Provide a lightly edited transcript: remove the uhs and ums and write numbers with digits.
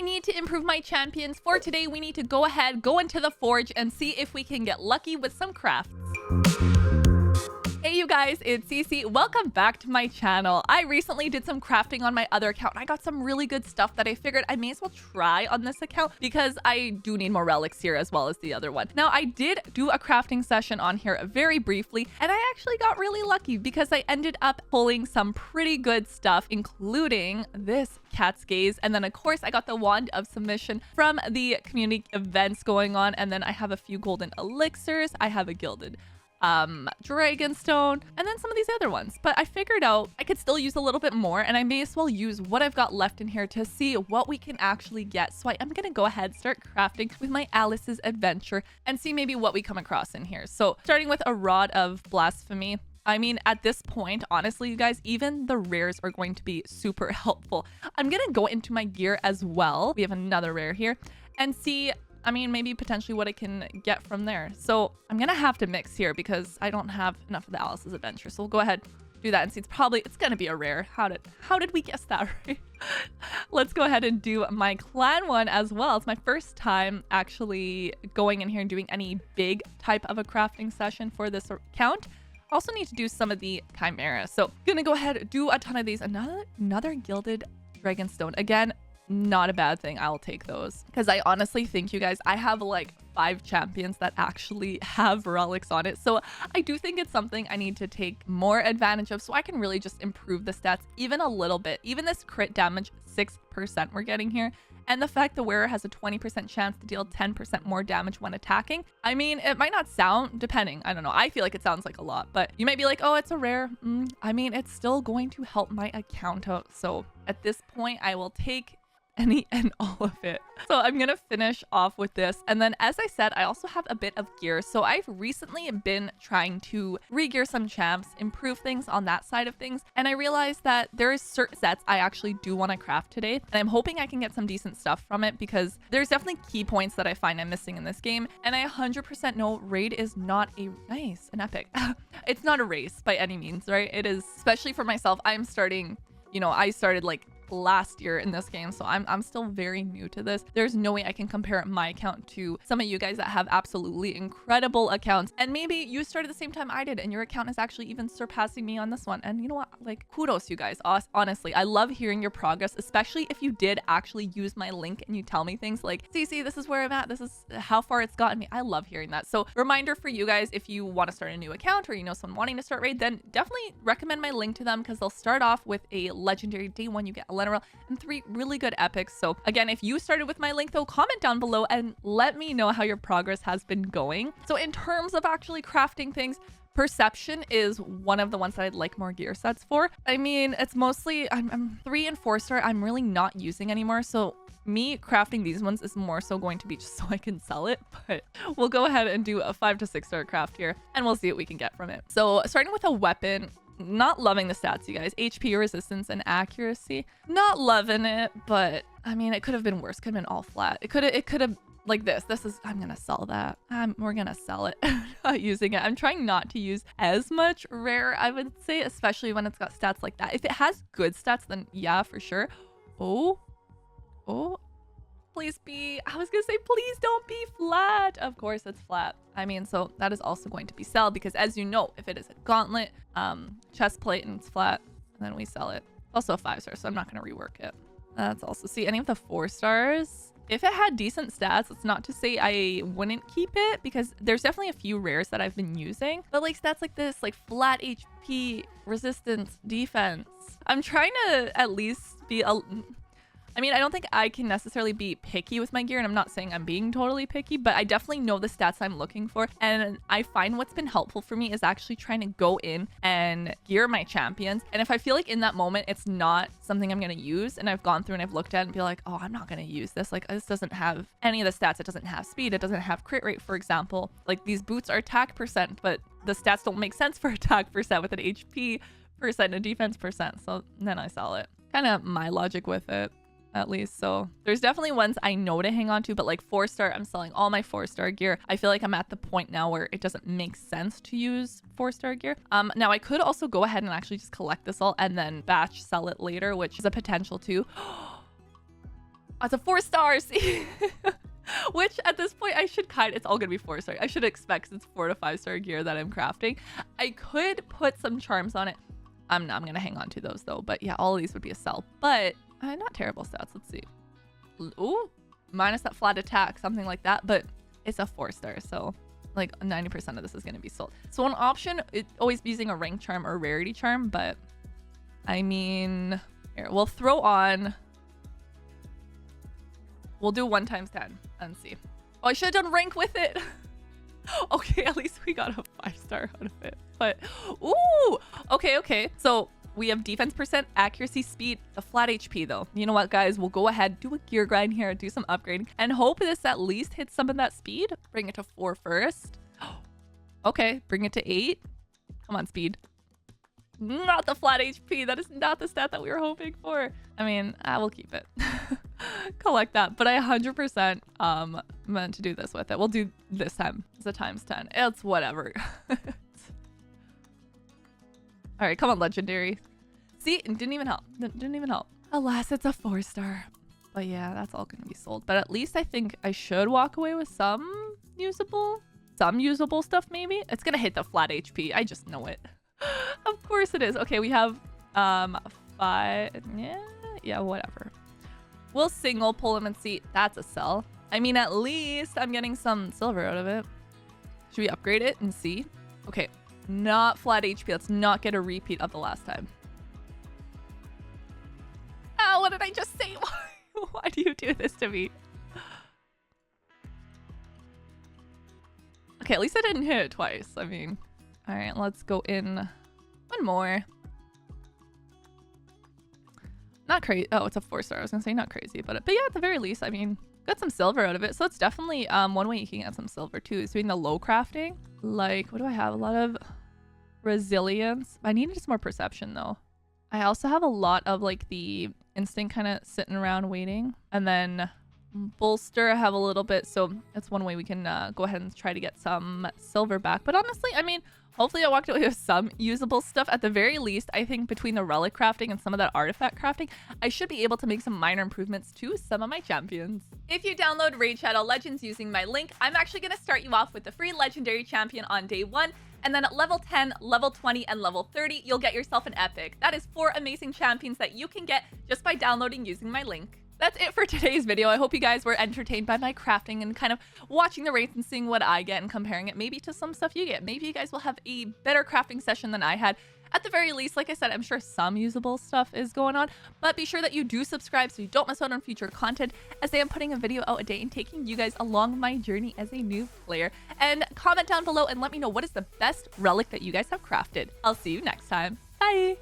need to improve my champions. For today, we need to go ahead, go into the forge, and see if we can get lucky with some crafts. Hey you guys, it's Cece. Welcome back to my channel. I recently did some crafting on my other account and I got some really good stuff that I figured I may as well try on this account because I do need more relics here as well as the other one. Now I did do a crafting session on here very briefly and I actually got really lucky because I ended up pulling some pretty good stuff, including this cat's gaze, and then of course I got the wand of submission from the community events going on, and then I have a few golden elixirs, I have a gilded dragonstone, and then some of these other ones. But I figured out I could still use a little bit more, and I may as well use what I've got left in here to see what we can actually get. So I am gonna go ahead, start crafting with my Alice's adventure and see maybe what we come across in here. So starting with a rod of blasphemy. I mean, at this point, honestly, you guys, even the rares are going to be super helpful. I'm gonna go into my gear as well. We have another rare here and see, I mean, maybe potentially what I can get from there. So I'm gonna have to mix here because I don't have enough of the Alice's adventure. So we'll go ahead, do that and see. It's gonna be a rare. How did we guess that right? Let's go ahead and do my clan one as well. It's my first time actually going in here and doing any big type of a crafting session for this account. Also need to do some of the chimeras. So gonna go ahead, do a ton of these. Another gilded dragonstone. Again, not a bad thing. I'll take those because I honestly think, you guys, I have like 5 champions that actually have relics on it. So I do think it's something I need to take more advantage of so I can really just improve the stats even a little bit. Even this crit damage 6% we're getting here, and the fact the wearer has a 20% chance to deal 10% more damage when attacking. I mean, it might not sound, depending, I don't know, I feel like it sounds like a lot, but you might be like, oh, it's a rare. I mean, it's still going to help my account out. So at this point, I will take any and all of it. So I'm gonna finish off with this, and then as I said, I also have a bit of gear. So I've recently been trying to re-gear some champs, improve things on that side of things, and I realized that there is certain sets I actually do want to craft today, and I'm hoping I can get some decent stuff from it because there's definitely key points that I find I'm missing in this game, and I 100% know raid is not an epic. It's not a race by any means, right? It is, especially for myself. I'm starting, you know, I started like last year in this game, so I'm still very new to this. There's no way I can compare my account to some of you guys that have absolutely incredible accounts, and maybe you started the same time I did and your account is actually even surpassing me on this one. And you know what, like, kudos you guys. Honestly, I love hearing your progress, especially if you did actually use my link and you tell me things like, Cece, this is where I'm at, this is how far it's gotten me. I love hearing that. So reminder for you guys, if you want to start a new account or you know someone wanting to start raid, then definitely recommend my link to them because they'll start off with a legendary day 1, you get Elenaril, and 3 really good epics. So again, if you started with my link though, comment down below and let me know how your progress has been going. So in terms of actually crafting things, perception is one of the ones that I'd like more gear sets for. I mean, it's mostly I'm 3 and 4 star I'm really not using anymore, so me crafting these ones is more so going to be just so I can sell it. But we'll go ahead and do a 5 to 6 star craft here and we'll see what we can get from it. So starting with a weapon, not loving the stats, you guys. HP, resistance, and accuracy, not loving it, but I mean, it could have been worse. Could have been all flat. It could have like this is, I'm gonna sell that. We're gonna sell it. Not using it. I'm trying not to use as much rare, I would say, especially when it's got stats like that. If it has good stats, then yeah, for sure. Oh, please be, I was gonna say, please don't be flat. Of course it's flat. I mean, so that is also going to be sell because, as you know, if it is a gauntlet, chest plate and it's flat, then we sell it. Also a 5 star, so I'm not gonna rework it. That's also, see, any of the 4 stars, if it had decent stats, it's not to say I wouldn't keep it because there's definitely a few rares that I've been using, but like stats like this, like flat HP, resistance, defense, I'm trying to at least be a, I mean, I don't think I can necessarily be picky with my gear, and I'm not saying I'm being totally picky, but I definitely know the stats I'm looking for. And I find what's been helpful for me is actually trying to go in and gear my champions. And if I feel like in that moment, it's not something I'm going to use, and I've gone through and I've looked at it and be like, oh, I'm not going to use this. Like, this doesn't have any of the stats. It doesn't have speed. It doesn't have crit rate, for example. Like, these boots are attack percent, but the stats don't make sense for attack percent with an HP percent and defense percent. So then I sell it. Kind of my logic with it, at least. So there's definitely ones I know to hang on to, but like 4 star, I'm selling all my 4 star gear. I feel like I'm at the point now where it doesn't make sense to use 4 star gear. Now I could also go ahead and actually just collect this all and then batch sell it later, which is a potential too. Oh, it's a 4-star. See? Which at this point I should it's all gonna be 4-star. I should expect, because it's 4 to 5-star gear that I'm crafting. I could put some charms on it. I'm gonna hang on to those though. But yeah, all of these would be a sell. But not terrible stats. Let's see. Ooh, minus that flat attack, something like that. But it's a 4-star, so like 90% of this is gonna be sold. So an option, always be using a rank charm or rarity charm. But I mean, here we'll throw on. We'll do 1 times 10 and see. Oh, I should have done rank with it. Okay, at least we got a 5-star out of it. But, ooh, okay. So we have defense percent, accuracy, speed, the flat HP though. You know what, guys? We'll go ahead, do a gear grind here, do some upgrading, and hope this at least hits some of that speed. Bring it to 4 first. Okay, bring it to 8. Come on, speed. Not the flat HP. That is not the stat that we were hoping for. I mean, I will keep it. Collect that. But I 100% meant to do this with it. We'll do this time. It's a times 10. It's whatever. All right, come on, legendary. See, it didn't even help. Didn't even help. Alas, it's a 4-star. But yeah, that's all gonna be sold. But at least I think I should walk away with some usable stuff maybe. It's gonna hit the flat HP. I just know it. Of course it is. Okay, we have 5. Yeah, whatever. We'll single pull him and see. That's a sell. I mean, at least I'm getting some silver out of it. Should we upgrade it and see? Okay, not flat HP. Let's not get a repeat of the last time. Oh, what did I just say? Why do you do this to me? Okay, at least I didn't hit it twice. I mean, all right, let's go in 1 more. Not crazy. Oh, it's a 4-star. I was gonna say not crazy, but yeah, at the very least, I mean, got some silver out of it. So it's definitely one way you can get some silver too is doing the low crafting. Like, what do I have? A lot of resilience. I needed some more perception though. I also have a lot of like the instinct kind of sitting around waiting, and then bolster I have a little bit, so that's one way we can go ahead and try to get some silver back. But honestly, I mean, hopefully I walked away with some usable stuff. At the very least, I think between the relic crafting and some of that artifact crafting, I should be able to make some minor improvements to some of my champions. If you download Raid Shadow Legends using my link, I'm actually going to start you off with the free legendary champion on day 1. And then at level 10, level 20, and level 30, you'll get yourself an epic. That is 4 amazing champions that you can get just by downloading using my link. That's it for today's video. I hope you guys were entertained by my crafting and kind of watching the raids and seeing what I get and comparing it maybe to some stuff you get. Maybe you guys will have a better crafting session than I had. At the very least, like I said, I'm sure some usable stuff is going on, but be sure that you do subscribe so you don't miss out on future content, as I am putting a video out a day and taking you guys along my journey as a new player. And comment down below and let me know what is the best relic that you guys have crafted. I'll see you next time. Bye!